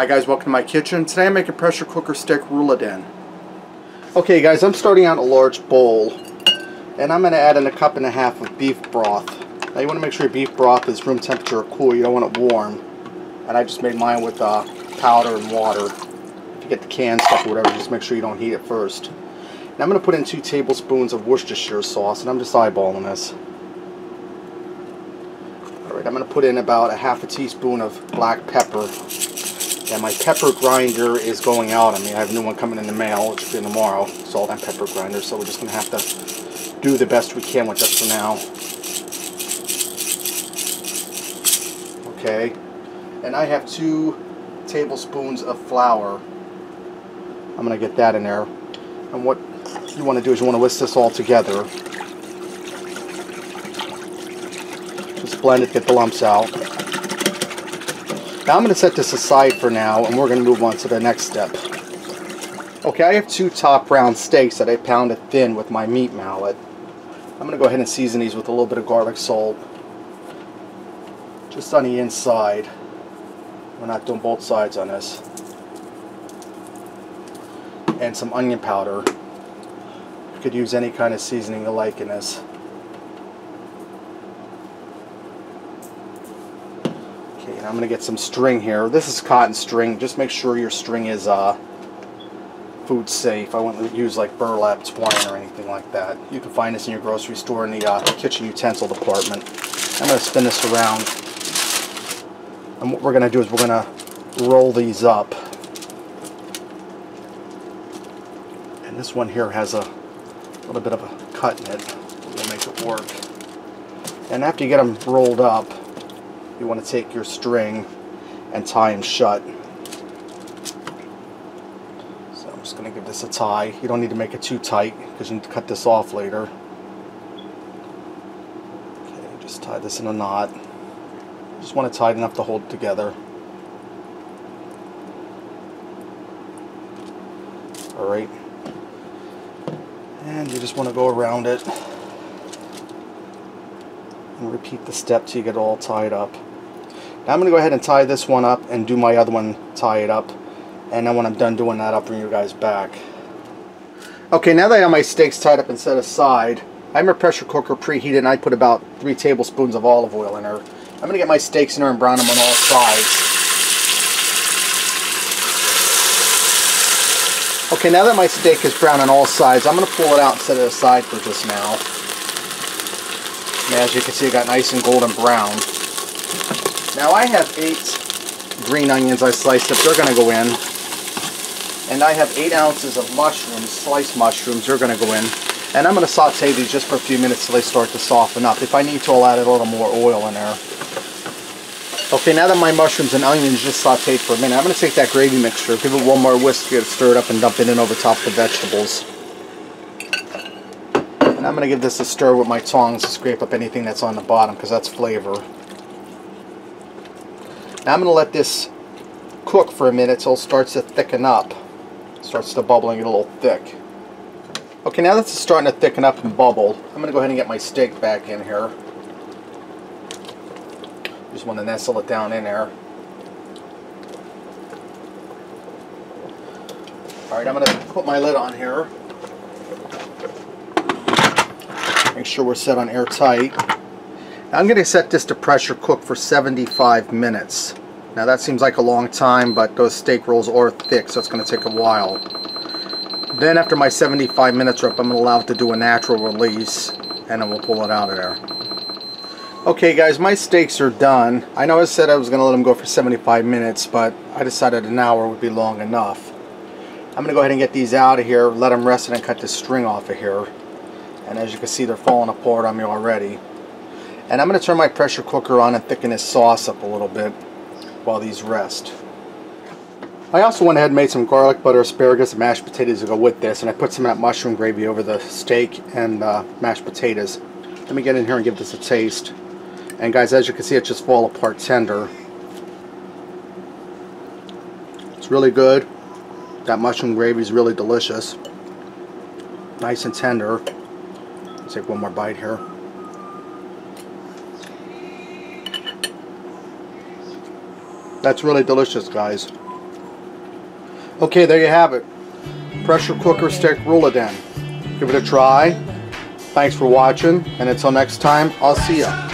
Hi guys, welcome to my kitchen. Today I'm making pressure cooker steak rouladen. Okay guys, I'm starting out in a large bowl and I'm going to add in 1.5 cups of beef broth. Now you want to make sure your beef broth is room temperature or cool, you don't want it warm. And I just made mine with powder and water. If you get the canned stuff or whatever, just make sure you don't heat it first. Now I'm going to put in 2 tablespoons of Worcestershire sauce, and I'm just eyeballing this. Alright, I'm going to put in about 1/2 teaspoon of black pepper. And my pepper grinder is going out on me. I have a new one coming in the mail, which will be tomorrow. Salt and pepper grinder, so we're just going to have to do the best we can with this for now. Okay, and I have 2 tablespoons of flour. I'm going to get that in there. And what you want to do is you want to whisk this all together. Just blend it, get the lumps out. Now I'm going to set this aside for now, and we're going to move on to the next step. Okay, I have 2 top round steaks that I pounded thin with my meat mallet. I'm going to go ahead and season these with a little bit of garlic salt. Just on the inside. We're not doing both sides on this. And some onion powder. You could use any kind of seasoning you like in this. And I'm going to get some string here. This is cotton string. Just make sure your string is food safe. I wouldn't use like burlap twine or anything like that. You can find this in your grocery store in the kitchen utensil department. I'm going to spin this around. And what we're going to do is we're going to roll these up. And this one here has a little bit of a cut in it. We'll make it work. And after you get them rolled up, you want to take your string and tie them shut. So I'm just going to give this a tie. You don't need to make it too tight because you need to cut this off later. Okay, just tie this in a knot. Just want it tight enough to hold it together. Alright. And you just want to go around it and repeat the step till you get it all tied up. Now I'm going to go ahead and tie this one up and do my other one, tie it up. And then when I'm done doing that, I'll bring you guys back. Okay, now that I have my steaks tied up and set aside, I have my pressure cooker preheated and I put about 3 tablespoons of olive oil in there. I'm going to get my steaks in there and brown them on all sides. Okay, now that my steak is brown on all sides, I'm going to pull it out and set it aside for just now. And as you can see, it got nice and golden brown. Now I have 8 green onions I sliced up. They're going to go in. And I have 8 ounces of mushrooms, sliced mushrooms. They're going to go in. And I'm going to saute these just for a few minutes till they start to soften up. If I need to, I'll add a little more oil in there. Okay, now that my mushrooms and onions just sauteed for a minute, I'm going to take that gravy mixture, give it one more whisk, get it stirred up, and dump it in over top of the vegetables. And I'm going to give this a stir with my tongs to scrape up anything that's on the bottom, because that's flavor. Now I'm going to let this cook for a minute till it starts to thicken up. It starts to bubble and get a little thick. Okay, now that it's starting to thicken up and bubble, I'm going to go ahead and get my steak back in here. Just want to nestle it down in there. Alright, I'm going to put my lid on here. Make sure we're set on airtight. Now I'm going to set this to pressure cook for 75 minutes. Now that seems like a long time, but those steak rolls are thick, so it's going to take a while. Then after my 75 minutes are up, I'm going to allow it to do a natural release, and then we'll pull it out of there. Okay guys, my steaks are done. I know I said I was going to let them go for 75 minutes, but I decided an hour would be long enough. I'm going to go ahead and get these out of here, let them rest, and then cut this string off of here. And as you can see, they're falling apart on me already. And I'm going to turn my pressure cooker on and thicken this sauce up a little bit while these rest. I also went ahead and made some garlic butter, asparagus, and mashed potatoes to go with this, and I put some of that mushroom gravy over the steak and mashed potatoes. Let me get in here and give this a taste. And guys, as you can see, it just fall apart tender. It's really good. That mushroom gravy is really delicious. Nice and tender. Let's take one more bite here. That's really delicious, guys. Okay, there you have it. Pressure cooker steak rouladen. Give it a try. Thanks for watching, and until next time, I'll see ya.